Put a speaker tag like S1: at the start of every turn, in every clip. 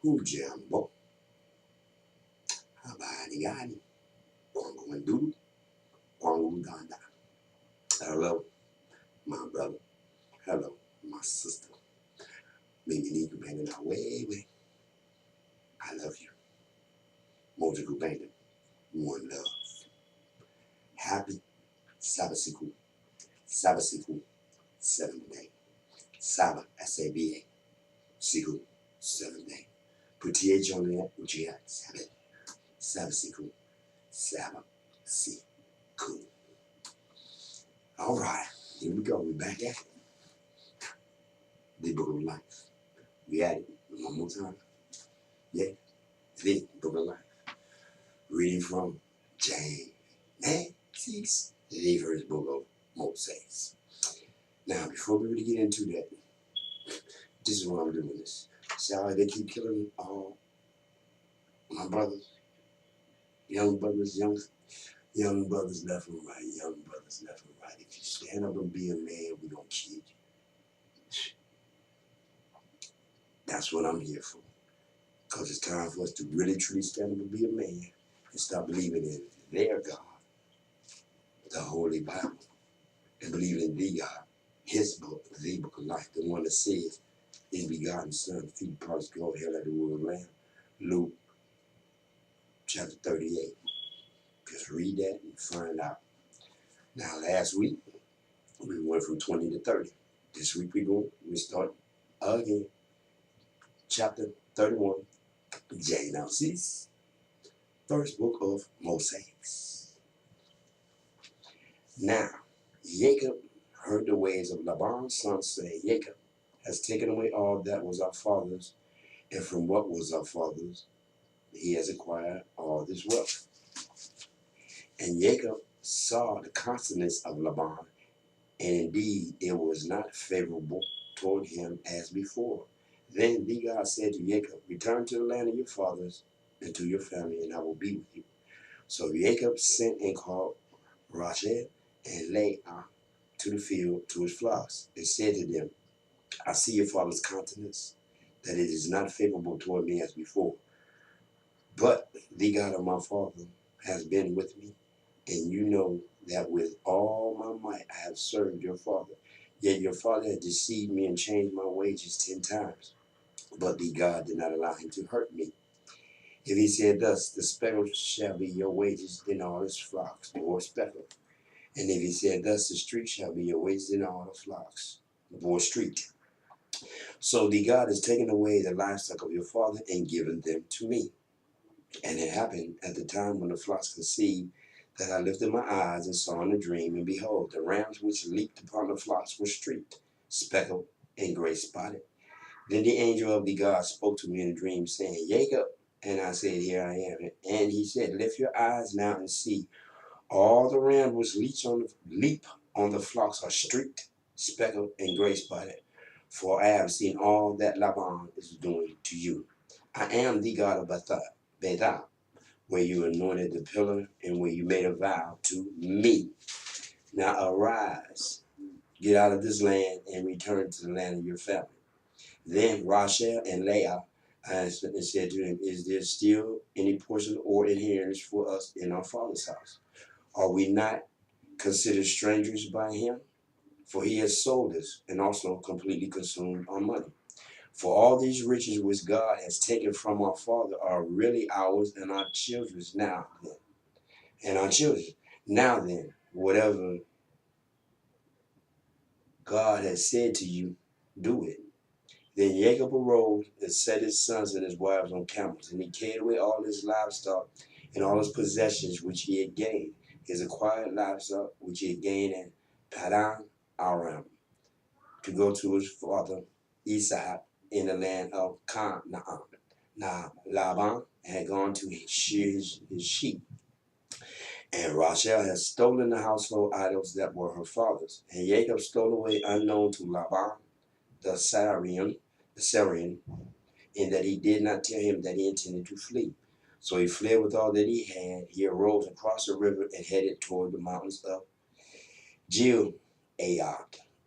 S1: Hujambo, habari gani? Kwangu Manduru, kwangu Mganda. Hello, my brother. Hello, my sister. Mimi ni kupenda na wewe. I love you. Moja kupenda. One love. Happy Sabasiku. Sabasiku. 7th day. Saba, S-A-B-A. Siku, 7th day. Put TH on there, Ujia, Sabbath. Sabasiku. Sabasiku. All right, here we go. We're back at it. The book of life. We at it one more time. Yeah, the book of life. Reading from Genesis, the first book of Moses. Now, before we really get into that, this is why I'm doing this. See how they keep killing all my brothers, young brothers, young brothers left and right, young brothers left and right. If you stand up and be a man, we gonna kill you. That's what I'm here for. Because it's time for us to really truly stand up and be a man and stop believing in their God, the Holy Bible, and believe in the God, his book, the book of life, the one that says, his begotten son, feed the parts go hell at the word of lamb. Luke chapter 38. Just read that and find out. Now, last week, we went from 20 to 30. This week, we start again. Chapter 31, Genesis, first book of Moses. Now, Jacob heard the ways of Laban's son say, Jacob has taken away all that was our father's, and from what was our father's, he has acquired all this wealth. And Jacob saw the consonance of Laban, and indeed it was not favorable toward him as before. Then the God said to Jacob, return to the land of your fathers and to your family, and I will be with you. So Jacob sent and called Rachel and Leah to the field to his flocks, and said to them, I see your father's countenance, that it is not favorable toward me as before. But the God of my father has been with me, and you know that with all my might I have served your father. Yet your father has deceived me and changed my wages 10 times. But the God did not allow him to hurt me. If he said thus, the sparrow shall be your wages, then all his flocks bore speckle. And if he said thus, the street shall be your wages, then all the flocks bore street. So the God has taken away the livestock of your father and given them to me. And it happened at the time when the flocks conceived that I lifted my eyes and saw in a dream, and behold, the rams which leaped upon the flocks were streaked, speckled, and gray spotted. Then the angel of the God spoke to me in a dream, saying, Jacob. And I said, here I am. And he said, lift your eyes now and see. All the rams which leap on the flocks are streaked, speckled, and gray spotted. For I have seen all that Laban is doing to you. I am the God of Bethel, where you anointed the pillar and where you made a vow to me. Now arise, get out of this land and return to the land of your family. Then Rachel and Leah answered and said to him, is there still any portion or inheritance for us in our father's house? Are we not considered strangers by him? For he has sold us and also completely consumed our money. For all these riches which God has taken from our father are really ours and our children's now then. And our children. Now then, whatever God has said to you, do it. Then Jacob arose and set his sons and his wives on camels, and he carried away all his livestock and all his possessions which he had gained, his acquired livestock which he had gained in Padan Aram, to go to his father Isaac in the land of Canaan. Now Laban had gone to shear his sheep, and Rachel had stolen the household idols that were her father's. And Jacob stole away unknown to Laban the Syrian, in that he did not tell him that he intended to flee. So he fled with all that he had. He arose and crossed the river and headed toward the mountains of Gilead.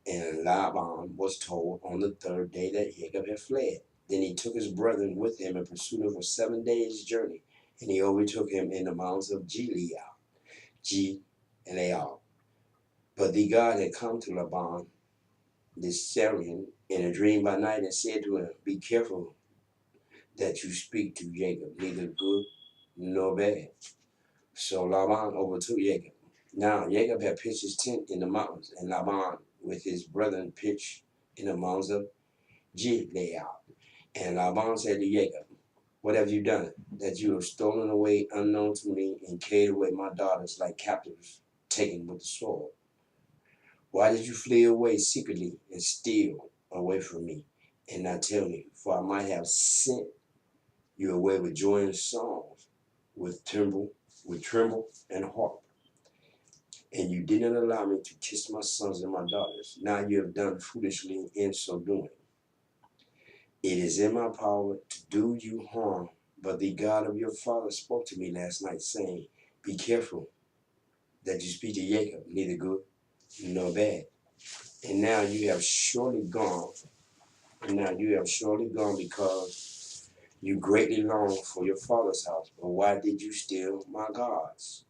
S1: And Laban was told on the third day that Jacob had fled. Then he took his brethren with him and pursued him for 7 days' journey. And he overtook him in the mountains of Gilead. But the God had come to Laban, the Syrian, in a dream by night and said to him, Be careful that you speak to Jacob, neither good nor bad. So Laban overtook Jacob. Now Jacob had pitched his tent in the mountains, and Laban with his brethren pitched in the mountains of Gilead. And Laban said to Jacob, What have you done, that you have stolen away unknown to me and carried away my daughters like captives taken with the sword? Why did you flee away secretly and steal away from me and not tell me? For I might have sent you away with joy and songs, with tremble and harp. And you did not allow me to kiss my sons and my daughters. Now you have done foolishly in so doing. It is in my power to do you harm, but the God of your father spoke to me last night, saying, Be careful that you speak to Jacob, neither good nor bad. And now you have surely gone, because you greatly long for your father's house. But why did you steal my gods?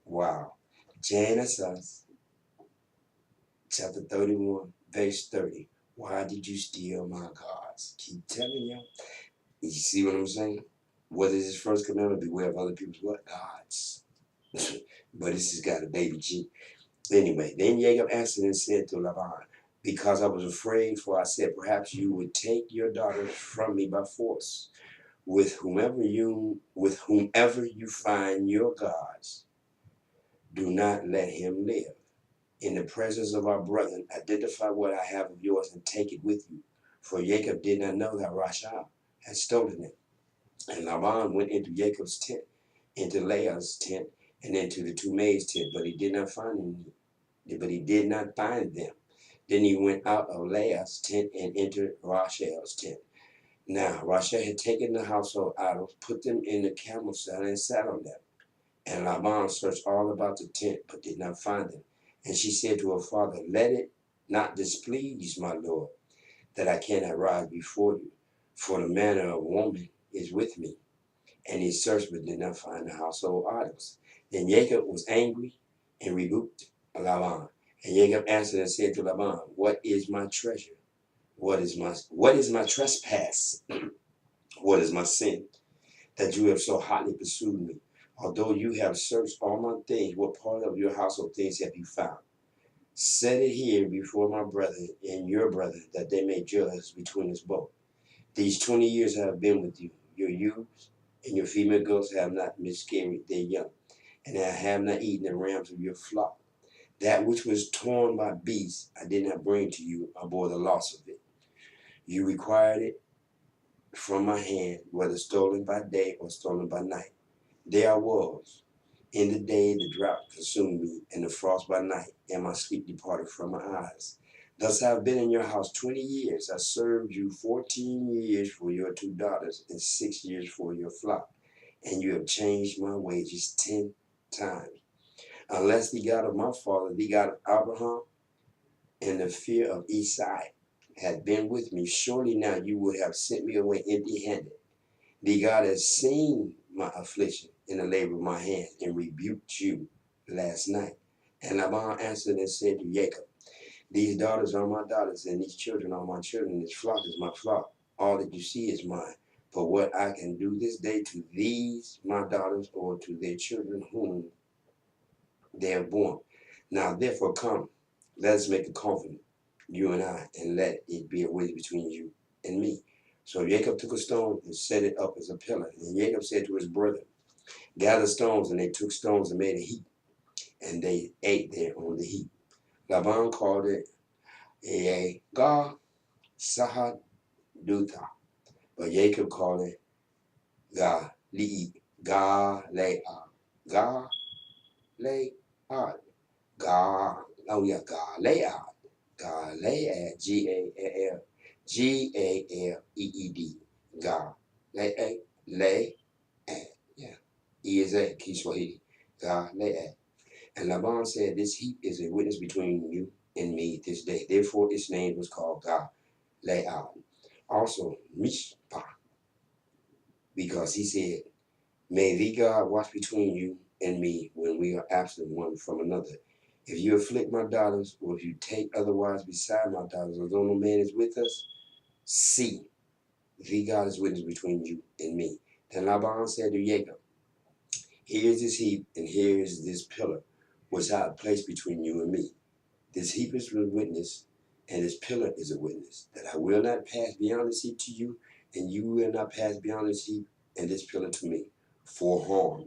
S1: Wow. Genesis chapter 31, verse 30. Why did you steal my gods? Keep telling you. You see what I'm saying? What is his first commandment? Beware of other people's what? Gods. But this has got a baby G. Anyway, then Jacob answered and said to Laban, Because I was afraid, for I said, Perhaps you would take your daughters from me by force. With whomever you find your gods, do not let him live. In the presence of our brethren, identify what I have of yours and take it with you. For Jacob did not know that Rachel had stolen it. And Laban went into Jacob's tent, into Leah's tent, and into the two maids' tent, but he did not find them. Then he went out of Leah's tent and entered Rachel's tent. Now Rachel had taken the household idols, put them in the camel saddle, and sat on them. And Laban searched all about the tent, but did not find them. And she said to her father, Let it not displease my lord, that I cannot rise before you, for the manner of woman is with me. And he searched but did not find the household idols. Then Jacob was angry and rebuked Laban. And Jacob answered and said to Laban, What is my treasure? What is my trespass? What is my sin, that you have so hotly pursued me? Although you have searched all my things, what part of your household things have you found? Set it here before my brethren and your brethren, that they may judge between us both. These 20 years I have been with you. Your youths and your female girls have not miscarried their young, and I have not eaten the rams of your flock. That which was torn by beasts I did not bring to you. I bore the loss of it. You required it from my hand, whether stolen by day or stolen by night. There I was. In the day the drought consumed me, and the frost by night, and my sleep departed from my eyes. Thus I have been in your house 20 years. I served you 14 years for your two daughters, and 6 years for your flock. And you have changed my wages 10 times. Unless the God of my father, the God of Abraham, and the fear of Esau had been with me, surely now you would have sent me away empty-handed. The God has seen my affliction in the labor of my hand and rebuked you last night. And Laban answered and said to Jacob, These daughters are my daughters, and these children are my children. This flock is my flock. All that you see is mine. But what I can do this day to these my daughters, or to their children whom they have born. Now therefore come, let us make a covenant, you and I, and let it be a witness between you and me. So Jacob took a stone and set it up as a pillar. And Jacob said to his brethren, Gather stones. And they took stones and made a heap, and they ate there on the heap. Laban called it Yegar Sahad Dutha, but Jacob called it Galead, Galead, Galead, Galead, Galead, Galeed, Galeed, yeah, E is a Kiswahili, Galead. And Laban said, This heap is a witness between you and me this day. Therefore its name was called God. Leah. Also Mishpah, because he said, may thee God watch between you and me when we are absent one from another. If you afflict my daughters, or if you take otherwise beside my daughters, although no man is with us, see, thee God is witness between you and me. Then Laban said to Jacob, here is this heap, and here is this pillar, which I have placed between you and me. This heap is a witness, and this pillar is a witness, that I will not pass beyond this heap to you, and you will not pass beyond this heap and this pillar to me, for harm.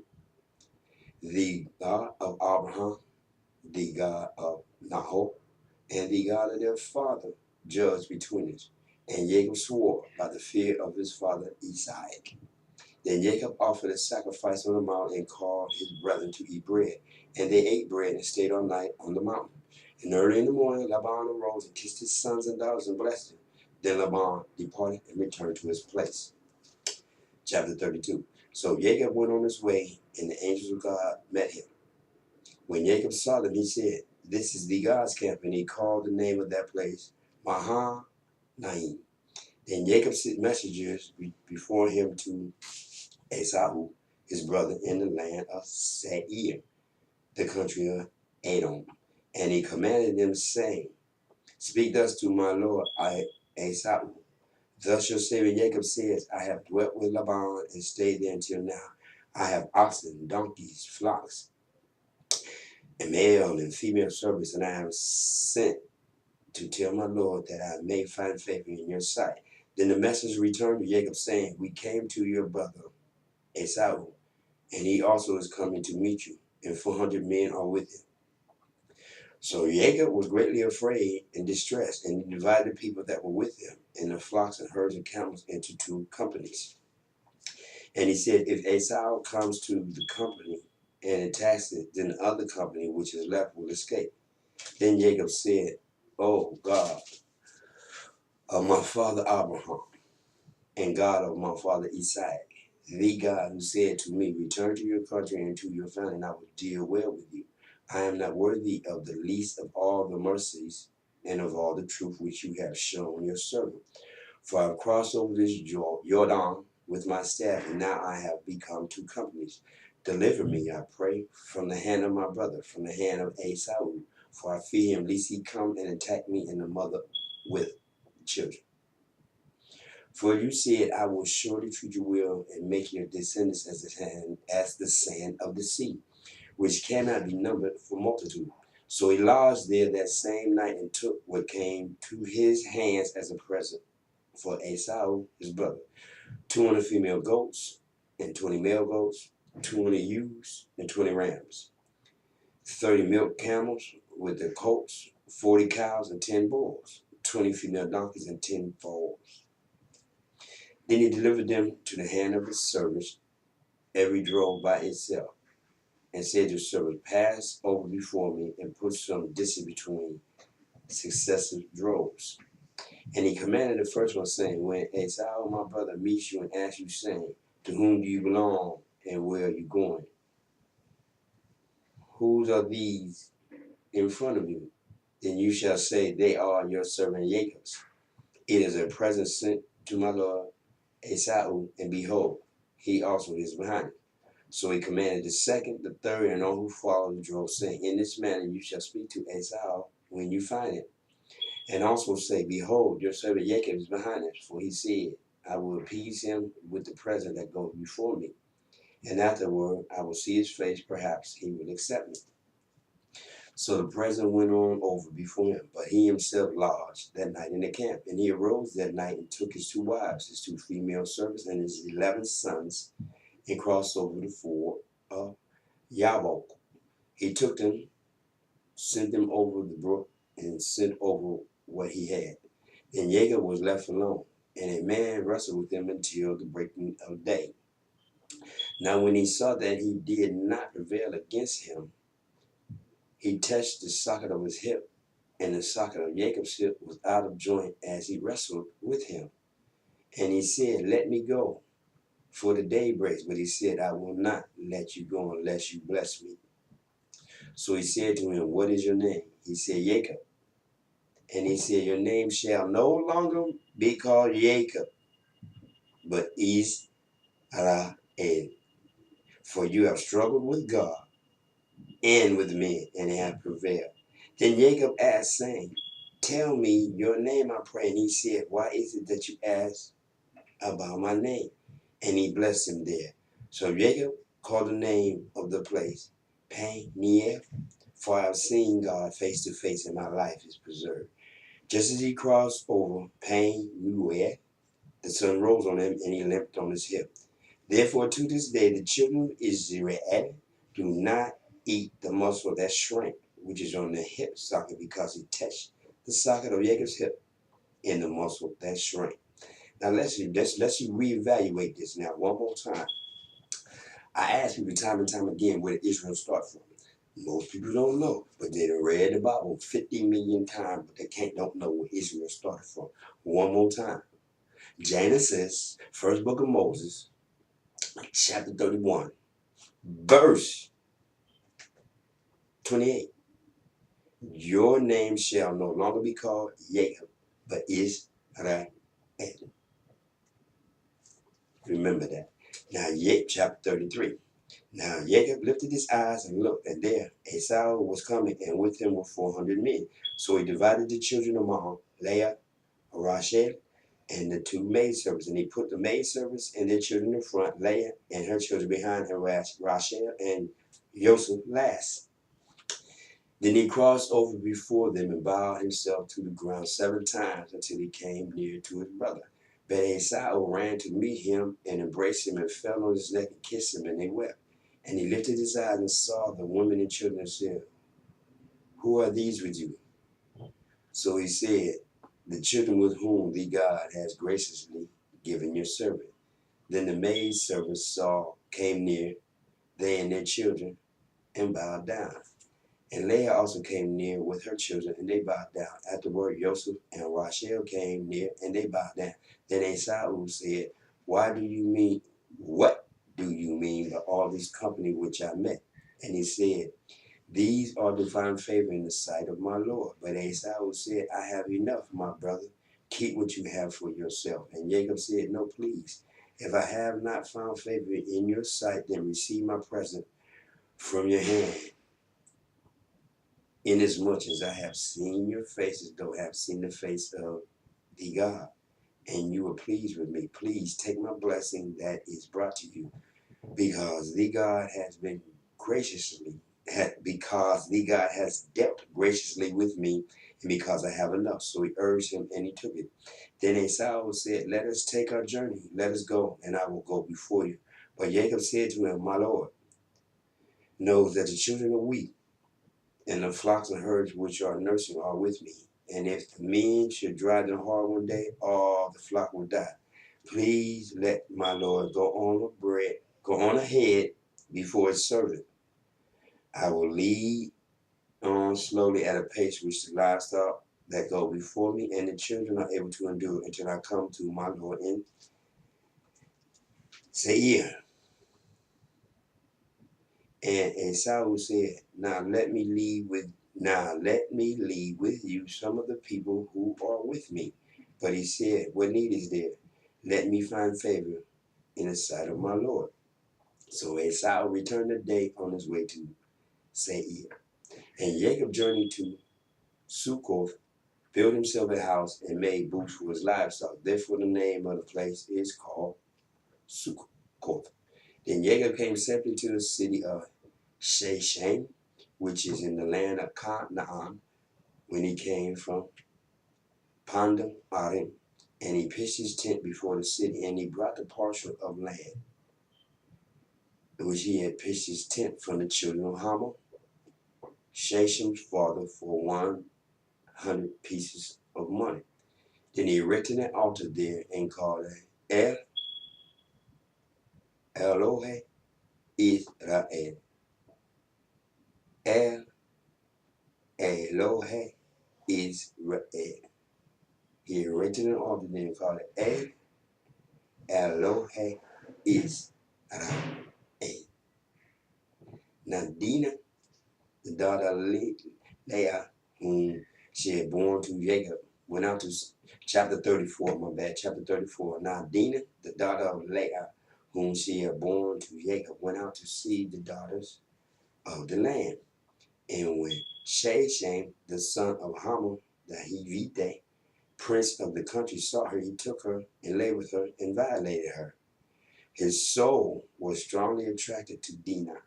S1: The God of Abraham, the God of Nahor, and the God of their father judged between us. And Jacob swore by the fear of his father Isaac. Then Jacob offered a sacrifice on the mount and called his brethren to eat bread. And they ate bread and stayed all night on the mountain. And early in the morning, Laban arose and kissed his sons and daughters and blessed them. Then Laban departed and returned to his place. Chapter 32. So Jacob went on his way, and the angels of God met him. When Jacob saw them, he said, this is the God's camp, and he called the name of that place Mahanaim. Then Jacob sent messengers before him to Esau, his brother, in the land of Seir, the country of Edom. And he commanded them, saying, speak thus to my lord Esau. Thus your Savior Jacob says, I have dwelt with Laban and stayed there until now. I have oxen, donkeys, flocks, and male and female servants, and I am sent to tell my Lord that I may find favor in your sight. Then the message returned to Jacob, saying, we came to your brother Esau, and he also is coming to meet you, and 400 men are with him. So Jacob was greatly afraid and distressed, and he divided the people that were with him, and the flocks and herds and camels, into two companies. And he said, if Esau comes to the company and attacks it, then the other company which is left will escape. Then Jacob said, oh God of my father Abraham, and God of my father Isaac, the God who said to me, return to your country and to your family, and I will deal well with you. I am not worthy of the least of all the mercies and of all the truth which you have shown your servant. For I have crossed over this Jordan with my staff, and now I have become two companies. Deliver me, I pray, from the hand of my brother, from the hand of Esau, for I fear him, lest he come and attack me and the mother with children. For you said, I will surely treat you well and make your descendants as the sand of the sea, which cannot be numbered for multitude. So he lodged there that same night and took what came to his hands as a present for Esau, his brother, 200 female goats and 20 male goats, 200 ewes and 20 rams, 30 milk camels with their colts, 40 cows and 10 bulls, 20 female donkeys and 10 foals. Then he delivered them to the hand of his servants, every drove by itself, and said to the servant, pass over before me and put some distance between successive droves. And he commanded the first one, saying, when Esau, my brother, meets you and asks you, saying, to whom do you belong and where are you going? Whose are these in front of you? Then you shall say, they are your servant Jacob's. It is a present sent to my lord Esau, and behold, he also is behind it. So he commanded the second, the third, and all who followed the drove, saying, in this manner you shall speak to Esau when you find him. And also say, behold, your servant Jacob is behind us, for he said, I will appease him with the present that goes before me. And afterward I will see his face, perhaps he will accept me. So the present went on over before him, but he himself lodged that night in the camp. And he arose that night and took his two wives, his two female servants, and his 11 sons, and crossed over the ford of Yabok. He took them, sent them over the brook, and sent over what he had. And Jacob was left alone, and a man wrestled with him until the breaking of day. Now when he saw that he did not prevail against him, he touched the socket of his hip, and the socket of Jacob's hip was out of joint as he wrestled with him. And he said, let me go, for the day breaks. But he said, I will not let you go unless you bless me. So he said to him, what is your name? He said, Jacob. And he said, your name shall no longer be called Jacob, but Israel. For you have struggled with God and with men, and have prevailed. Then Jacob asked, saying, tell me your name, I pray. And he said, why is it that you ask about my name? And he blessed him there. So Jacob called the name of the place Peniel, for I have seen God face to face, and my life is preserved. Just as he crossed over Peniel, the sun rose on him, and he limped on his hip. Therefore, to this day, the children of Israel do not eat the muscle that shrank, which is on the hip socket, because he touched the socket of Jacob's hip in the muscle that shrank. Now let's reevaluate this now one more time. I ask people time and time again, where did Israel start from? Most people don't know, but they done read the Bible 50 million times, but they don't know where Israel started from. One more time. Genesis, first book of Moses, chapter 31, verse 28. Your name shall no longer be called Jacob, but Israel. Remember that. Now, chapter 33. Now Jacob lifted his eyes and looked, and there Esau was coming, and with him were 400 men. So he divided the children among Leah, Rachel, and the two maidservants. And he put the maidservants and their children in front, Leah and her children behind, and Rachel and Joseph last. Then he crossed over before them and bowed himself to the ground 7 times until he came near to his brother. But Esau ran to meet him and embraced him and fell on his neck and kissed him, and they wept. And he lifted his eyes and saw the women and children and said, who are these with you? So he said, the children with whom thee God has graciously given your servant. Then the maidservants came near, they and their children, and bowed down. And Leah also came near with her children, and they bowed down. Afterward, Joseph and Rachel came near, and they bowed down. Then Esau said, what do you mean by all this company which I met? And he said, these are divine favor in the sight of my Lord. But Esau said, I have enough, my brother. Keep what you have for yourself. And Jacob said, no, please. If I have not found favor in your sight, then receive my present from your hand. Inasmuch as I have seen your faces, though I have seen the face of the God, and you were pleased with me, please take my blessing that is brought to you, because the God has dealt graciously with me, and because I have enough. So he urged him, and he took it. Then Esau said, let us take our journey, let us go, and I will go before you. But Jacob said to him, my Lord knows that the children are weak, and the flocks and herds which are nursing are with me. And if the men should drive them hard one day, all the flock will die. Please let my Lord go on ahead before his servant. I will lead on slowly at a pace which the livestock that go before me and the children are able to endure, until I come to my Lord in Seir. And Esau said, now let me leave with you some of the people who are with me. But he said, what need is there? Let me find favor in the sight of my Lord. So Esau returned the day on his way to Seir. And Jacob journeyed to Succoth, built himself a house, and made booths for his livestock. Therefore the name of the place is called Succoth. Then Jacob came safely to the city of Shechem, which is in the land of Canaan, when he came from Pandan Arim. And he pitched his tent before the city, and he brought the parcel of land which he had pitched his tent from the children of Hamor, Shechem's father, for 100 pieces of money. Then he erected an altar there and called it Elohe Israel. El Elohe Israel. He erected an altar there and called it Elohe Israel. Now Dinah, the daughter of Leah, whom she had born to Jacob, went out to chapter 34, my bad, chapter 34. Now Dinah, the daughter of Leah, whom she had born to Jacob, went out to see the daughters of the land. And when Sheshan, the son of Hamor, the Hivite, prince of the country, saw her, he took her and lay with her and violated her. His soul was strongly attracted to Dinah,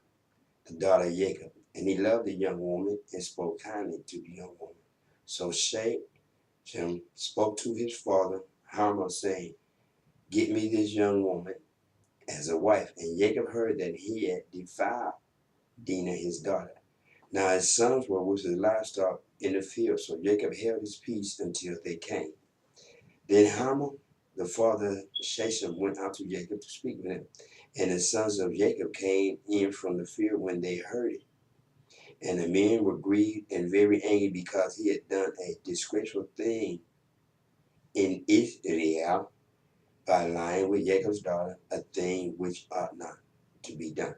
S1: the daughter of Jacob, and he loved the young woman and spoke kindly to the young woman. So Shechem spoke to his father Hamor, saying, "Get me this young woman as a wife." And Jacob heard that he had defiled Dinah his daughter. Now his sons were with his livestock in the field, so Jacob held his peace until they came. Then Hamor, the father of Shechem, went out to Jacob to speak with him. And the sons of Jacob came in from the field when they heard it. And the men were grieved and very angry because he had done a disgraceful thing in Israel by lying with Jacob's daughter, a thing which ought not to be done.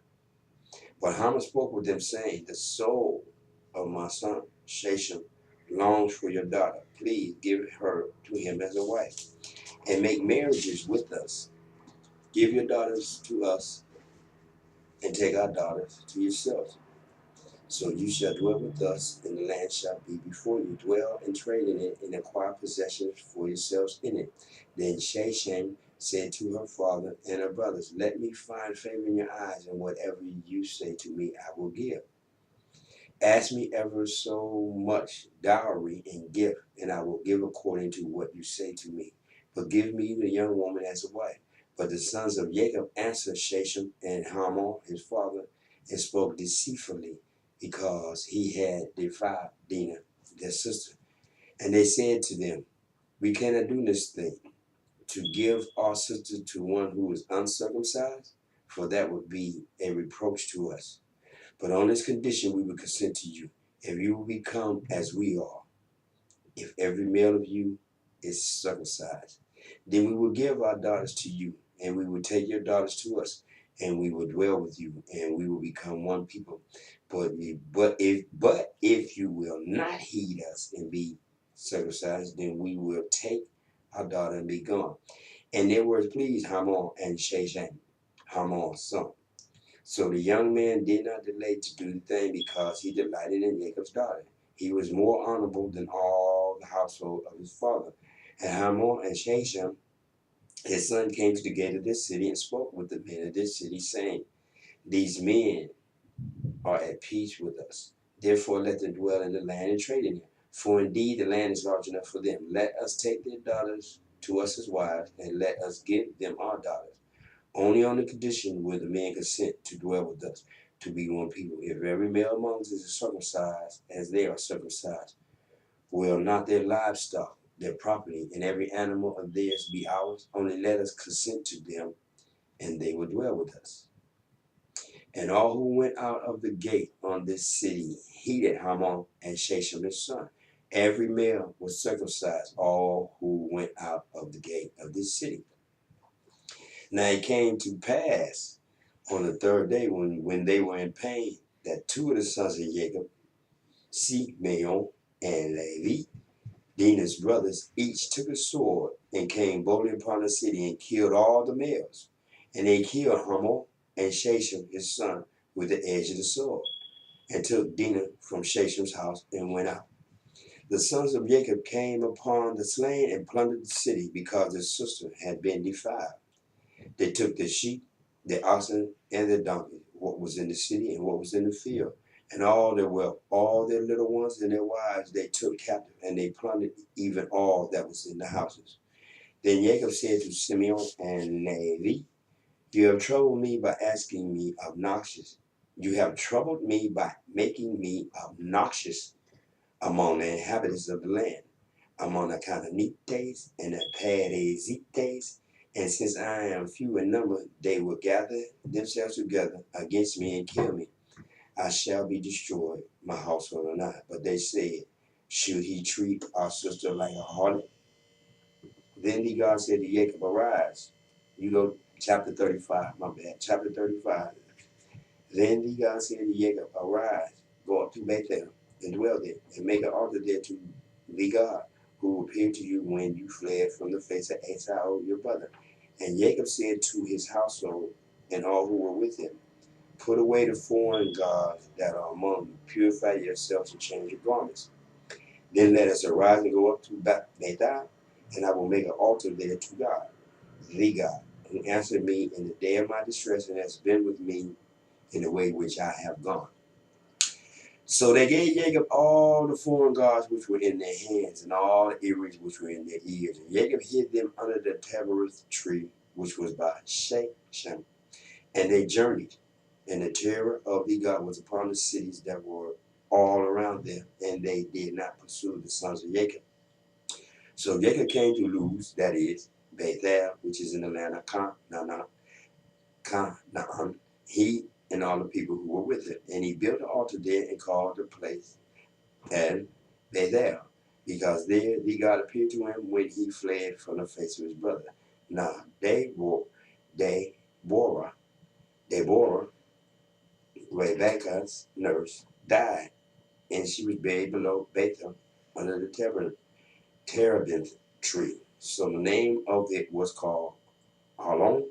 S1: But Hamor spoke with them, saying, "The soul of my son Shechem longs for your daughter. Please give her to him as a wife, and make marriages with us. Give your daughters to us, and take our daughters to yourselves. So you shall dwell with us, and the land shall be before you. Dwell and trade in it, and acquire possessions for yourselves in it." Then Shechem said to her father and her brothers, "Let me find favor in your eyes, and whatever you say to me, I will give. Ask me ever so much dowry and gift, and I will give according to what you say to me. But give me the young woman as a wife." But the sons of Jacob answered Shechem and Hamor his father, and spoke deceitfully, because he had defiled Dinah their sister. And they said to them, "We cannot do this thing, to give our sister to one who is uncircumcised, for that would be a reproach to us. But on this condition we will consent to you, if you will become as we are, if every male of you is circumcised. Then we will give our daughters to you, and we will take your daughters to us, and we will dwell with you, and we will become one people. But if you will not heed us and be circumcised, then we will take our daughter and be gone." And their words pleased Hamor and Shechem, Hamor's son. So the young man did not delay to do the thing, because he delighted in Jacob's daughter. He was more honorable than all the household of his father. And Hamor and Shechem, his son, came to the gate of this city and spoke with the men of this city, saying, "These men are at peace with us. Therefore let them dwell in the land and trade in it. For indeed the land is large enough for them. Let us take their daughters to us as wives, and let us give them our daughters. Only on the condition will the men consent to dwell with us, to be one people. If every male among us is circumcised as they are circumcised, will not their livestock, their property, and every animal of theirs be ours? Only let us consent to them, and they will dwell with us." And all who went out of the gate on this city heeded Hamor and Shechem his son. Every male was circumcised, all who went out of the gate of this city. Now it came to pass on the third day, when they were in pain, that two of the sons of Jacob, Simeon and Levi, Dinah's brothers, each took a sword and came boldly upon the city and killed all the males. And they killed Hamor and Shechem his son with the edge of the sword, and took Dinah from Shechem's house and went out. The sons of Jacob came upon the slain and plundered the city, because their sister had been defiled. They took the sheep, the oxen, and the donkeys, what was in the city and what was in the field, and all their wealth, all their little ones and their wives they took captive, and they plundered even all that was in the houses. Then Jacob said to Simeon and Levi, "You have troubled me by asking me obnoxious. You have troubled me by making me obnoxious among the inhabitants of the land, among the Canaanites and the Perizzites. And since I am few in number, they will gather themselves together against me and kill me. I shall be destroyed, my household and I." But they said, "Should he treat our sister like a harlot?" Then the God said to Jacob, "Arise." You go chapter 35, my bad, chapter 35. Then the God said to Jacob, "Arise, go up to Bethel, and dwell there, and make an altar there to the God, who appeared to you when you fled from the face of Esau, your brother. And Jacob said to his household and all who were with him, put away the foreign gods that are among you, purify yourselves and change your garments. Then let us arise and go up to Bethel, and I will make an altar there to God, the God, who answered me in the day of my distress and has been with me in the way which I have gone. So they gave Jacob all the foreign gods which were in their hands, and all the earrings which were in their ears. And Jacob hid them under the terebinth tree, which was by Shechem. And they journeyed, and the terror of the God was upon the cities that were all around them, and they did not pursue the sons of Jacob. So Jacob came to Luz, that is, Bethel, which is in the land of Canaan, he and all the people who were with him. And he built an altar there and called the place and Bethel, because there the God appeared to him when he fled from the face of his brother. Now Deborah, Rebekah's nurse, died, and she was buried below Bethel under the terebinth tree. So the name of it was called Alon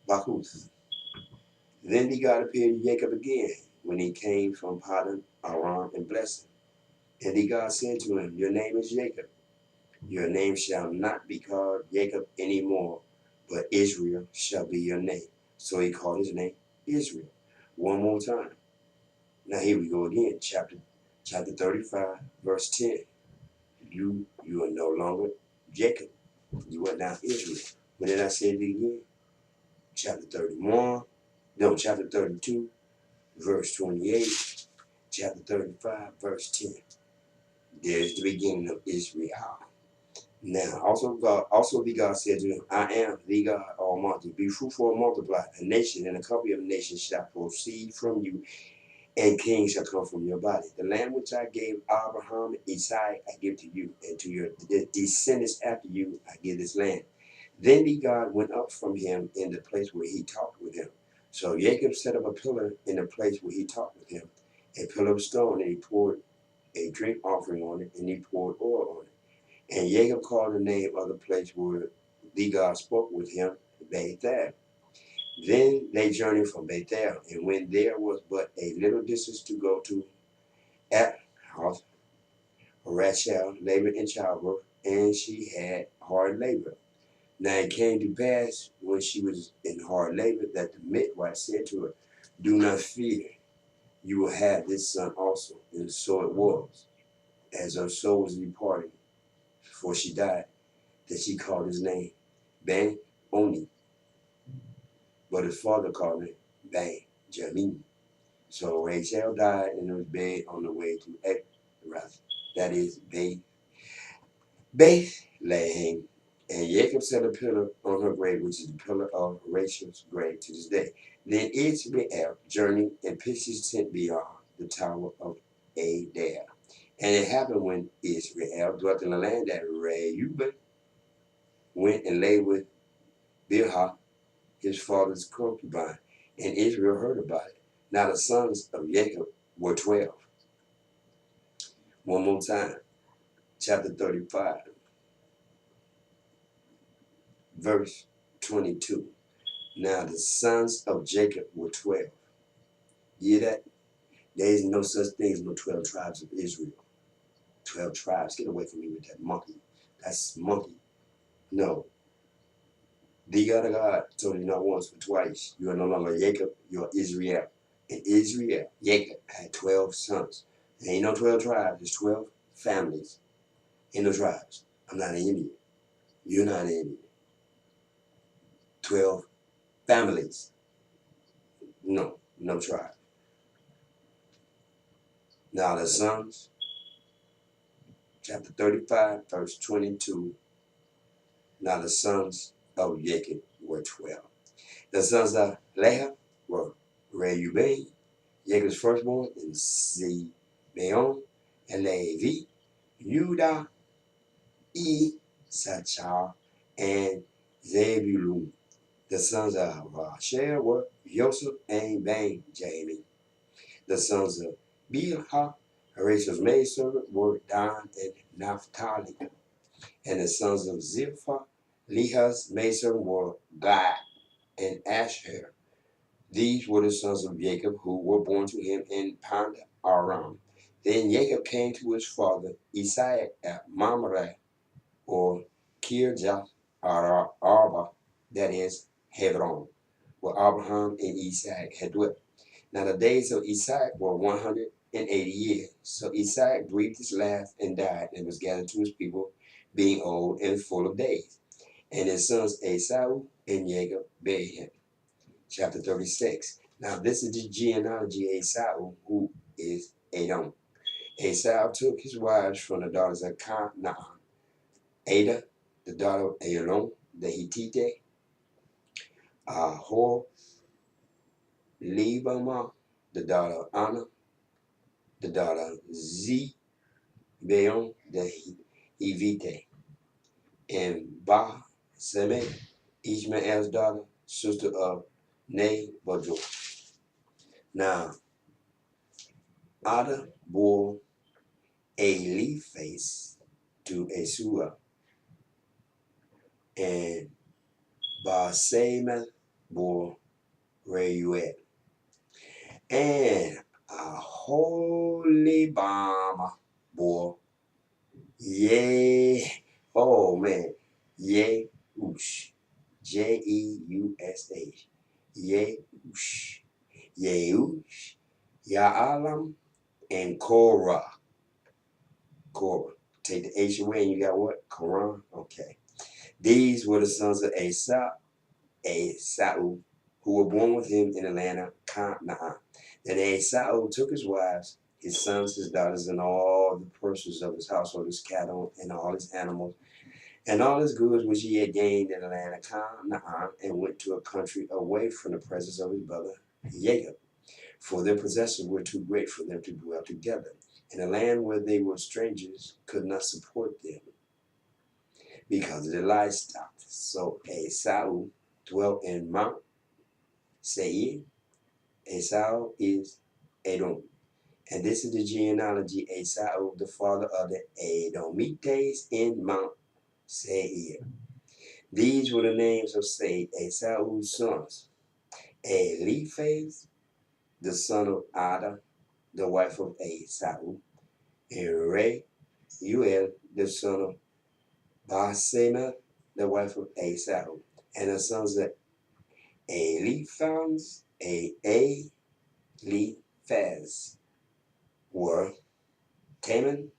S1: Bakuth. Then the God appeared to Jacob again when he came from Padan Aram and blessed him. And the God said to him, your name is Jacob. Your name shall not be called Jacob any more, but Israel shall be your name. So he called his name Israel. One more time. Now here we go again. Chapter 35, verse 10. You are no longer Jacob. You are now Israel. When did I say it again? Chapter 32, verse 28. Chapter 35, verse 10. There's the beginning of Israel. Now, also the God said to him, I am the God Almighty. Be fruitful and multiply. A nation and a company of nations shall proceed from you, and kings shall come from your body. The land which I gave Abraham and Isaac I give to you, and to your descendants after you I give this land. Then the God went up from him in the place where he talked with him. So Jacob set up a pillar in the place where he talked with him, a pillar of stone, and he poured a drink offering on it, and he poured oil on it. And Jacob called the name of the place where the God spoke with him, Bethel. Then they journeyed from Bethel, and when there was but a little distance to go to at house, Rachel labored in childbirth, and she had hard labor. Now it came to pass when she was in hard labor that the midwife said to her, do not fear, you will have this son also. And so it was, as her soul was departing, before she died, that she called his name Ben Oni, but his father called him Benjamin. So Rachel died and was buried on the way to Ephrath, that is Bethlehem. And Jacob set a pillar on her grave, which is the pillar of Rachel's grave to this day. Then Israel journeyed and pitched his tent beyond the tower of Adair. And it happened when Israel dwelt in the land that Reuben went and lay with Bilhah, his father's concubine, and Israel heard about it. Now the sons of Jacob were 12. One more time, chapter 35, verse 22. Now the sons of Jacob were 12. You hear that? There is no such thing as no 12 tribes of Israel. 12 tribes. Get away from me with that monkey. That's monkey. No. The God of God told you not once but twice. You are no longer Jacob, you are Israel. And Israel, Jacob, had 12 sons. There ain't no 12 tribes, there's 12 families. Ain't no tribes. I'm not an Indian. You're not an Indian. 12 families. No tribe. Now the sons, chapter 35, verse 22. Now the sons of Jacob were 12. The sons of Leah were Reuben, Jacob's firstborn, and Simeon, and Levi, Judah, Issachar, and Zebulun. The sons of Rachel were Joseph and Benjamin. The sons of Bilhah, Rachel's maidservant were Dan and Naphtali. And the sons of Zilpah, Leah's maidservant were Gad and Asher. These were the sons of Jacob who were born to him in Pand Aram. Then Jacob came to his father Isaac at Mamre or Kirjath Arba, that is Hebron, where Abraham and Isaac had dwelt. Now the days of Isaac were 180 years. So Isaac breathed his last and died and was gathered to his people, being old and full of days. And his sons Esau and Jacob buried him. Chapter 36. Now this is the genealogy of Esau, who is Edom. Esau took his wives from the daughters of Canaan. Ada, the daughter of Elon, the Hittite, Ahor, Libamah, the daughter of Anna, the daughter of Zibeon, the Hivite, and Basemet, Ishmael's daughter, sister of Nebajoth. Now, Ada bore Eliphaz to Esau, and Basemet bore Reuel, and Aholibama bore Yeush, Jeush, Yeush, Yaalam, and Korah. Take the H away and you got what? Quran? Okay. These were the sons of Esau, who were born with him in the land of Canaan. Then Esau took his wives, his sons, his daughters, and all the persons of his household, his cattle, and all his animals, and all his goods which he had gained in the land of Canaan, and went to a country away from the presence of his brother Jacob. For their possessions were too great for them to dwell together. And the land where they were strangers could not support them because of the livestock. So Esau dwelt in Mount Seir. Esau is Edom. And this is the genealogy Esau, the father of the Edomites in Mount Seir. These were the names of Esau's sons. Eliphaz, the son of Ada, the wife of Esau, and Reuel, the son of Basemat, the wife of Esau, and the sons of Eliphaz, were Teman,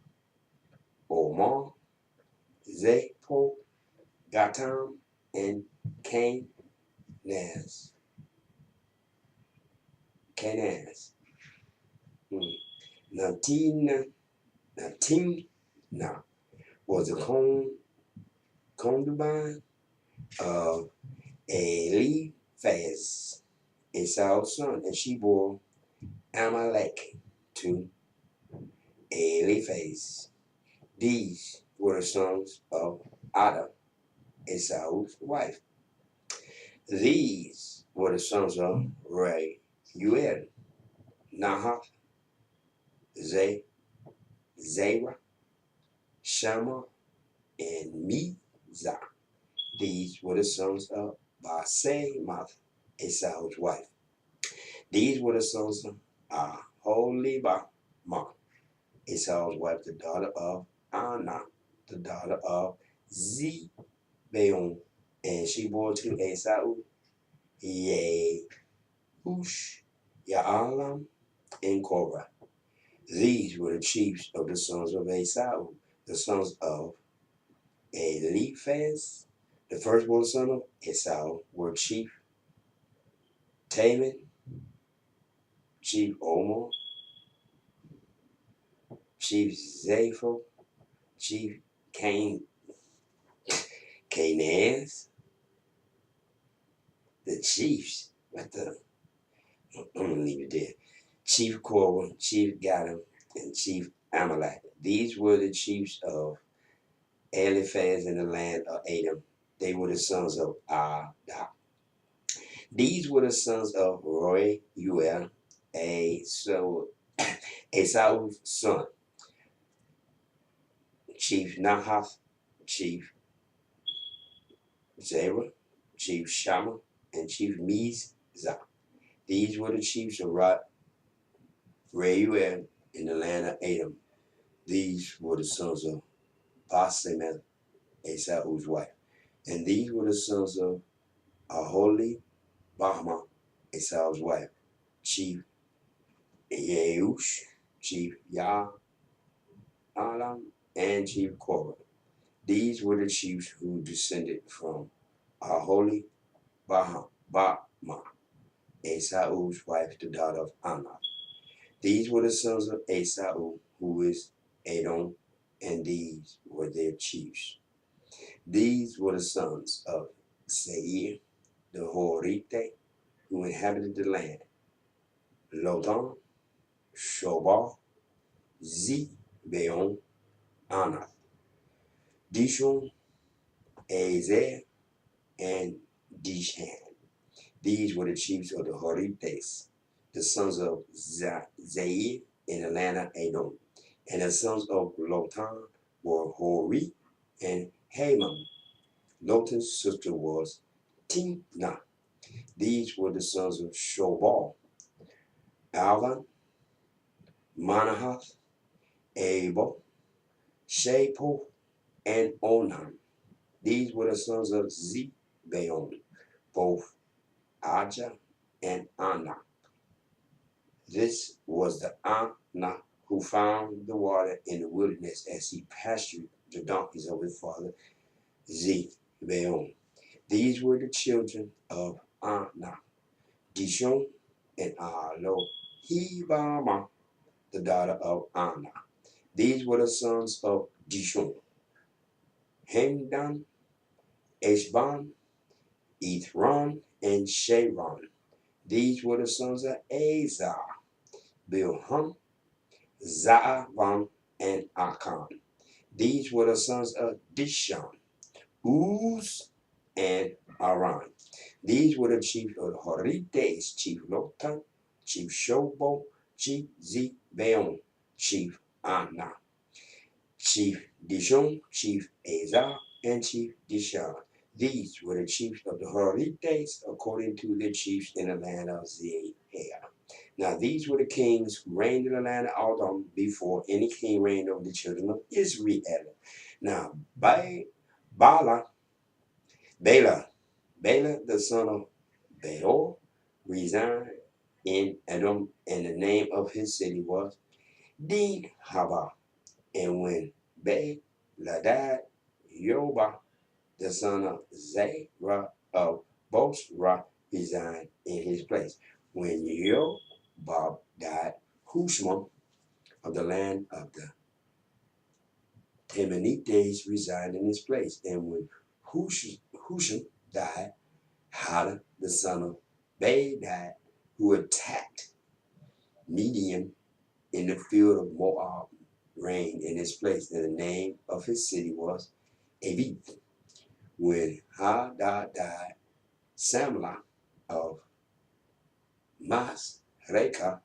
S1: Omar, Zepho, Gatam, and Canaz. Natina was a concubine of Eliphaz, Esau's son, and she bore Amalek to Eliphaz. These were the sons of Ada, Esau's wife. These were the sons of Reuel, Nahath, Zerah, Shammah, and Mizah. These were the sons of Basemath, Esau's wife. These were the sons of Aholibamah, Esau's wife, the daughter of Anna, the daughter of Zibeon, and she bore to Esau Yeush, Yaalam, and Korah. These were the chiefs of the sons of Esau, the sons of Eliphaz, the firstborn son of Esau, were chief Taman, chief Omar, chief Zepho, chief Canaz, the chiefs. I'm gonna leave it there. Chief Korah, chief Gatam, and chief Amalek. These were the chiefs of Eliphaz in the land of Edom. They were the sons of Ada. These were the sons of Reuel, Esau's son. Chief Nahath, Chief Zerah, Chief Shammah, and Chief Mizah. These were the chiefs of Reuel in the land of Edom. These were the sons of Basemeth, Esau's wife. And these were the sons of Aholi Bahma, Esau's wife. Chief Yeush, Chief Ya'alam, and Chief Korah. These were the chiefs who descended from Aholi Bahma, Esau's wife, the daughter of Anak. These were the sons of Esau, who is Edom, and these were their chiefs. These were the sons of Seir, the Horite, who inhabited the land: Lotan, Shobal, Zibeon, Anath, Dishon, Ezer, and Dishan. These were the chiefs of the Horites, the sons of Zair in the land of Edom. And the sons of Lotan were Hori and Haman. Lotan's sister was Timnah. These were the sons of Shobal: Alvan, Manahath, Abel, Shapho, and Onan. These were the sons of Zibeon, both Ajah and Anak. This was the Anak who found the water in the wilderness as he pastured the donkeys of his father Zibeon. These were the children of Anak: Dishon and Alohibama, the daughter of Anak. These were the sons of Dishon: Hemdan, Eshban, Ithran, and Sharon. These were the sons of Azar: Bilham, Zaavan, and Akan. These were the sons of Dishon: Uz, and Aran. These were the chiefs of the Horites: Chief Lotan, Chief Shobal, Chief Zibeon, Chief Anna, Chief Dishon, Chief Azar, and Chief Dishan. These were the chiefs of the Horites according to the chiefs in the land of Zeir. Now these were the kings who reigned in the land of Edom before any king reigned over the children of Israel. Now Bala, the son of Beor, resided in Edom, and the name of his city was Dinhaba. And when Bela died, Yobah, the son of Zerah of Bosra, resigned in his place. When Yobab died, Husham of the land of the Temanites resigned in his place. And when Husham died, Hadad, the son of Bedad, who attacked Midian in the field of Moab, reigned in his place. And the name of his city was Avith. When Hadad died, Samlah of Masrekah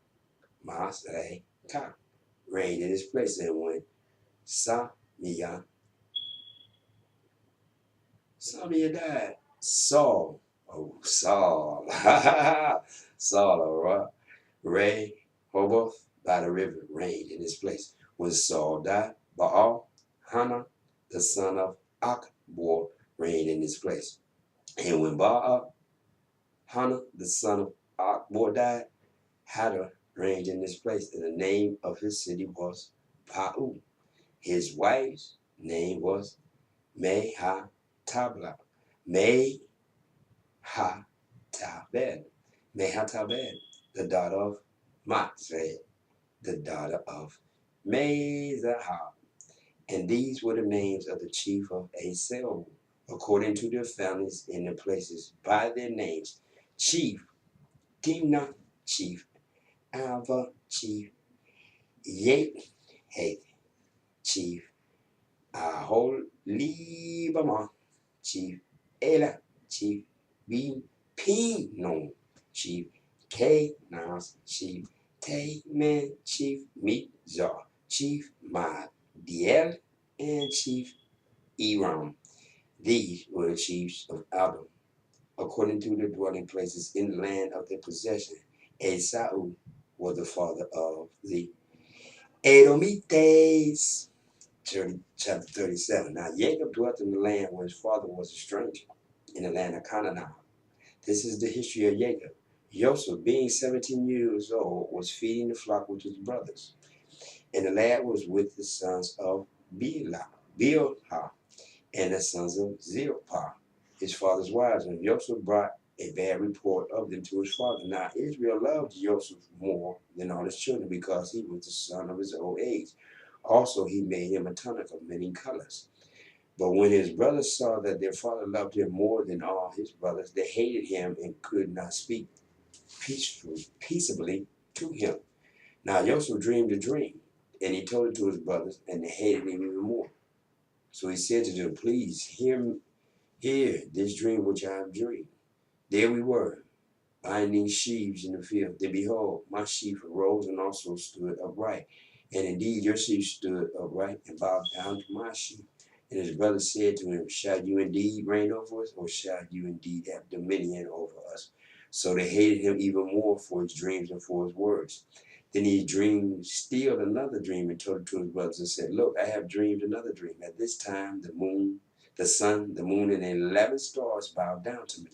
S1: reigned in his place. And when Samiah died, Saul Saul of Rehoboth by the river reigned in his place. When Saul died, Baal Hanan, the son of Akbor, reigned in his place. And when Baal Hanan, the son of Akbor, died, Hadar reigned in his place, and the name of his city was Pau. His wife's name was Mehatabel, the daughter of Matzred, the daughter of Mezahab. And these were the names of the chief of Asel, according to their families in the places by their names: Chief Timnah, Chief Alva, Chief Yeheth, Chief Aholibamah, Chief Ela, Chief Pinon, Chief Kenas, Chief Taman, Chief Mizar, Chief Madiel, and chief Eram. These were the chiefs of Adam, according to their dwelling places in the land of their possession. Esau was the father of the Edomites. Chapter 37. Now Jacob dwelt in the land where his father was a stranger, in the land of Canaan. This is the history of Jacob. Joseph, being 17 years old, was feeding the flock with his brothers, and the lad was with the sons of Bilhah, and the sons of Zilpah, his father's wives. And Joseph brought a bad report of them to his father. Now Israel loved Joseph more than all his children, because he was the son of his old age. Also, he made him a tunic of many colors. But when his brothers saw that their father loved him more than all his brothers, they hated him and could not speak peaceably to him. Now Joseph dreamed a dream, and he told it to his brothers, and they hated him even more. So he said to them, "Please hear this dream which I have dreamed. There we were, binding sheaves in the field. Then behold, my sheaf arose and also stood upright. And indeed your sheaf stood upright and bowed down to my sheaf. And his brothers said to him, Shall you indeed reign over us, or shall you indeed have dominion over us? So they hated him even more for his dreams and for his words. Then he dreamed still another dream and told it to his brothers and said, Look, I have dreamed another dream. At this time the sun, the moon, and 11 stars bowed down to me.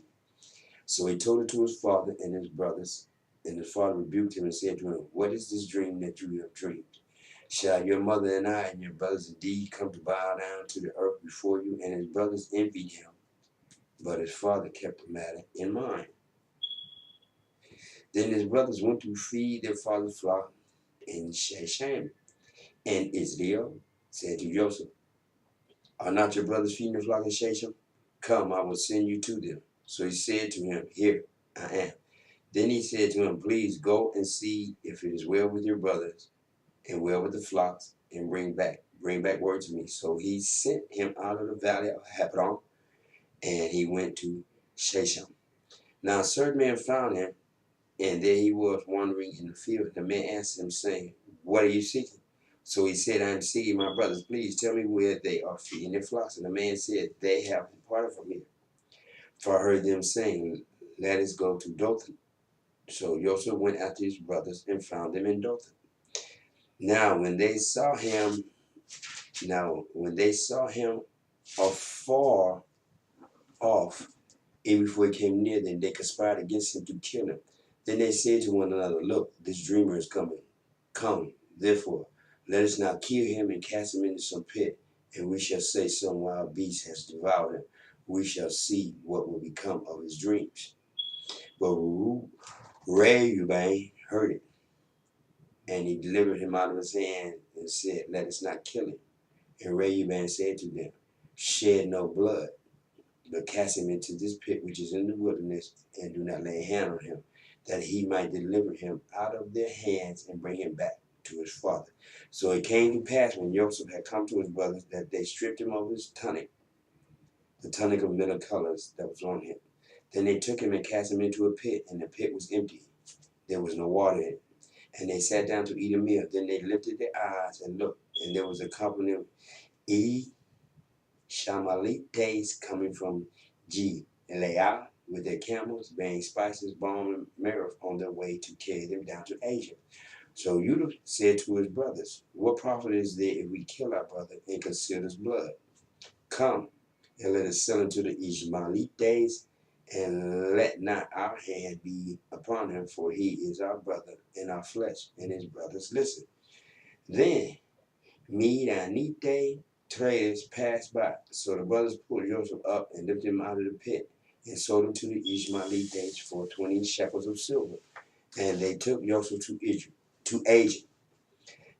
S1: So he told it to his father and his brothers, and his father rebuked him and said to him, What is this dream that you have dreamed? Shall your mother and I and your brothers indeed come to bow down to the earth before you? And his brothers envied him, but his father kept the matter in mind. Then his brothers went to feed their father's flock in Shechem. And Israel said to Joseph, Are not your brothers feeding the flock in Shechem? Come, I will send you to them. So he said to him, Here I am. Then he said to him, Please go and see if it is well with your brothers and well with the flocks, and bring back word to me. So he sent him out of the valley of Hebron, and he went to Shechem. Now a certain man found him, and there he was wandering in the field. The man asked him, saying, What are you seeking? So he said, I am seeking my brothers. Please tell me where they are feeding their flocks. And the man said, They have departed from here. For I heard them saying, Let us go to Dothan. So Joseph went after his brothers and found them in Dothan. Now when they saw him afar off, even before he came near them, they conspired against him to kill him. Then they said to one another, Look, this dreamer is coming. Come, therefore, let us now kill him and cast him into some pit, and we shall say some wild beast has devoured him. We shall see what will become of his dreams. But Reuben heard it, and he delivered him out of his hand and said, Let us not kill him. And Reuben said to them, Shed no blood, but cast him into this pit which is in the wilderness, and do not lay a hand on him, that he might deliver him out of their hands and bring him back to his father. So it came to pass, when Joseph had come to his brothers, that they stripped him of his tunic, the tunic of many colors that was on him. Then they took him and cast him into a pit, and the pit was empty. There was no water in it. And they sat down to eat a meal. Then they lifted their eyes and looked, and there was a company of Ishmaelites coming from Gilead with their camels, bearing spices, balm, and myrrh on their way to carry them down to Asia. So Judah said to his brothers, What profit is there if we kill our brother and conceal his blood? Come, and let us sell him to the Ishmaelites, and let not our hand be upon him, for he is our brother and our flesh. And his brothers listened. Then Midianite traders passed by. So the brothers pulled Joseph up and lifted him out of the pit and sold him to the Ishmaelites for 20 shekels of silver. And they took Joseph to Asia.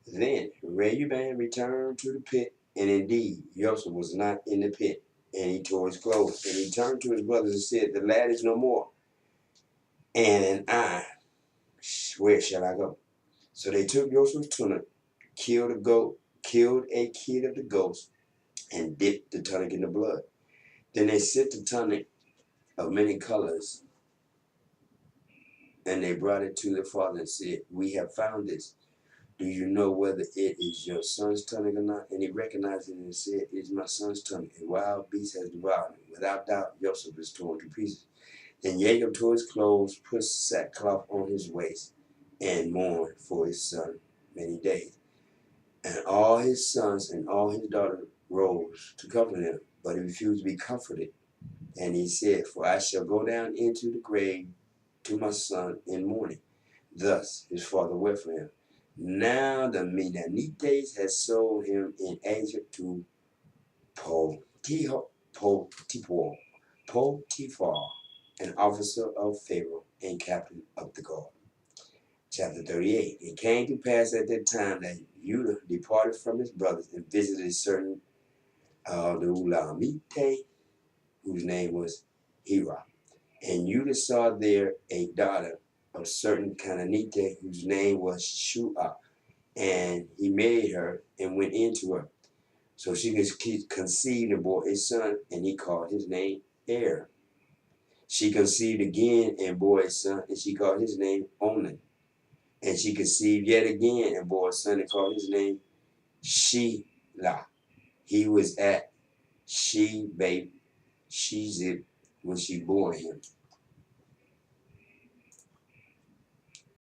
S1: Then Reuben returned to the pit, and indeed Joseph was not in the pit. And he tore his clothes. And he turned to his brothers and said, The lad is no more. And I, where shall I go? So they took Joseph's tunic, killed a kid of the goats, and dipped the tunic in the blood. Then they set the tunic of many colors, and they brought it to their father and said, We have found this. Do you know whether it is your son's tummy or not? And he recognized it and said, it is my son's tummy. A wild beast has devoured him. Without doubt, Joseph is torn to pieces. Then Jacob tore his clothes, put sackcloth on his waist, and mourned for his son many days. And all his sons and all his daughters rose to comfort him, but he refused to be comforted. And he said, for I shall go down into the grave to my son in mourning. Thus his father wept for him. Now the Midianites had sold him in Egypt to Potiphar, an officer of Pharaoh and captain of the guard. Chapter 38. It came to pass at that time that Judah departed from his brothers and visited a certain Adulamite, whose name was Hira. And Judah saw there a daughter of certain Canaanite, whose name was Shua. And he married her and went into her. So she conceived and bore a son, and he called his name Er. She conceived again and bore a son, and she called his name Onan. And she conceived yet again and bore a son, and called his name Shelah. He was at Shezib when she bore him.